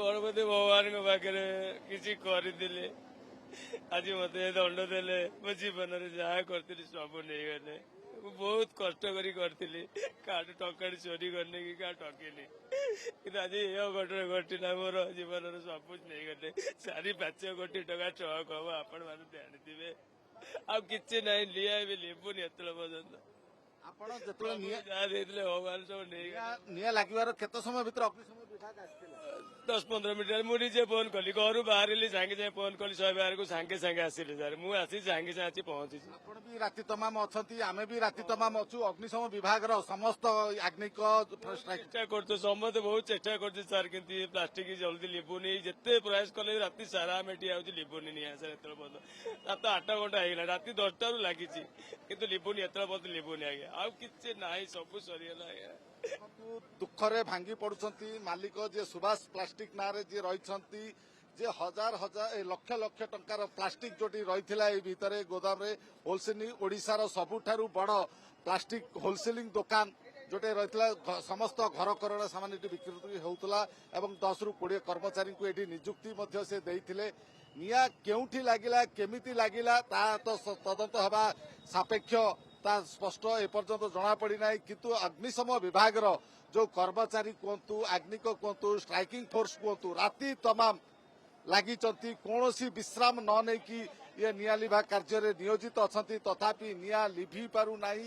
ଗଣପତି ଭଗବାନଙ୍କ ପାଖରେ କିଛି କରିଥିଲି ଆଜି ମତେ ଦଣ୍ଡ ଦେଲେ ମୋ ଜୀବନରେ ଯାହା କରିଥିଲି ସବୁ ନେଇଗଲେ ମୁଁ ବହୁତ କଷ୍ଟ କରି କରିଥିଲି କାହାଠୁ ଟଙ୍କାଟେ ଚୋରି କରିନି କି କାହା ଠକିନି କିନ୍ତୁ ଆଜି ଏ ଅଘଟଣ ଘଟିଲା ମୋର ଜୀବନର ସବୁ ନେଇଗଲେ 4-5 କୋଟି ଟଙ୍କା ଟ୍ରକ୍ ହବ ଆପଣ ମାନେ ଜାଣିଥିବେ ଆଉ କିଛି ନାହିଁ ଲିଆ ବି ଲିଭୁନି ଏତେବେଳେ ପର୍ଯ୍ୟନ୍ତ ଆପଣ ଯେତେବେଳେ ଯାହା ଦେଇଥିଲେ ଭଗବାନ ସବୁ ନେଇଗଲେ ନିଆଁ ଲାଗିବାର କେତେ ସମୟ ଭିତରେ ଅଗ୍ନିଶମ ବିଭାଗ ଆସିଥିଲା? 10-15 ମିନିଟ ମୁଁ ନିଜେ ଫୋନ କଲି ଘରୁ ବାହାରିଲି ସାଙ୍ଗେ ସାଙ୍ଗେ ଫୋନ କଲି 112 କୁ ସାଙ୍ଗେ ସାଙ୍ଗେ ଆସିଲି ସାର୍ ମୁଁ ଆସି ସାଙ୍ଗେ ସାଙ୍ଗେ ଆସି ପହଞ୍ଚିଛି ଆପଣ ବି ରାତି ତମାମ ଅଛନ୍ତି ଆମେ ବି ରାତି ତମାମ ଅଛୁ ଅଗ୍ନିଶମ ବିଭାଗର ସମସ୍ତ ଆଗ୍ନିକ ଚେଷ୍ଟା କରୁଛୁ ସମସ୍ତେ ବହୁତ ଚେଷ୍ଟା କରୁଛୁ ସାର୍ କିନ୍ତୁ ଏ ପ୍ଲାଷ୍ଟିକ ଜଲ୍ଦି ଲିଭୁନି ଯେତେ ପ୍ରୟାସ କଲେ ବି ରାତି ସାରା ଆମେ ଠିଆ ହଉଛି ଲିଭୁନି ନିଆଁ ସାର୍ ଏତେବେଳେ ପର୍ଯ୍ୟନ୍ତ ରାତ 8 ଘଣ୍ଟା ହେଇଗଲା ରାତି 10ଟାରୁ ଲାଗିଛି କିନ୍ତୁ ଲିଭୁନି ଏତେବେଳେ ପର୍ଯ୍ୟନ୍ତ ଲିଭୁନି ଆଜ୍ଞା ଆଉ କିଛି ନାହିଁ ସବୁ ସରିଗଲା ଆଜ୍ଞା ଦୁଃଖରେ ଭାଙ୍ଗି ପଡୁଛନ୍ତି ମାଲିକ ଯିଏ ସୁଭାଷ ପ୍ଲାଷ୍ଟିକ ନାଁରେ ଯିଏ ରହିଛନ୍ତି ଯେ ହଜାର ହଜାର ଲକ୍ଷ ଲକ୍ଷ ଟଙ୍କାର ପ୍ଲାଷ୍ଟିକ ଯୋଉଠି ରହିଥିଲା ଏହି ଭିତରେ ଗୋଦାମରେ ହୋଲସେଲିଂ ଓଡ଼ିଶାର ସବୁଠାରୁ ବଡ ପ୍ଲାଷ୍ଟିକ ହୋଲସେଲିଂ ଦୋକାନ ଯୋଉଠି ରହିଥିଲା ସମସ୍ତ ଘରକରଣା ସାମାନ ଏଠି ବିକ୍ରି ହେଉଥିଲା ଏବଂ 10ରୁ 20 କର୍ମଚାରୀଙ୍କୁ ଏଠି ନିଯୁକ୍ତି ମଧ୍ୟ ସେ ଦେଇଥିଲେ ନିଆଁ କେଉଁଠି ଲାଗିଲା କେମିତି ଲାଗିଲା ତା ତ ତଦନ୍ତ ହେବା ସାପେକ୍ଷ ତା ସ୍ପଷ୍ଟ ଏପର୍ଯ୍ୟନ୍ତ ଜଣାପଡ଼ି ନାହିଁ କିନ୍ତୁ ଅଗ୍ନିଶମ ବିଭାଗର ଯୋଉ କର୍ମଚାରୀ କୁହନ୍ତୁ ଆଗ୍ନିକ କୁହନ୍ତୁ ଷ୍ଟ୍ରାଇକିଂ ଫୋର୍ସ କୁହନ୍ତୁ ରାତି ତମାମ ଲାଗିଛନ୍ତି କୌଣସି ବିଶ୍ରାମ ନ ନେଇକି ଇଏ ନିଆଁ ଲିଭା କାର୍ଯ୍ୟରେ ନିୟୋଜିତ ଅଛନ୍ତି ତଥାପି ନିଆଁ ଲିଭି ପାରୁନାହିଁ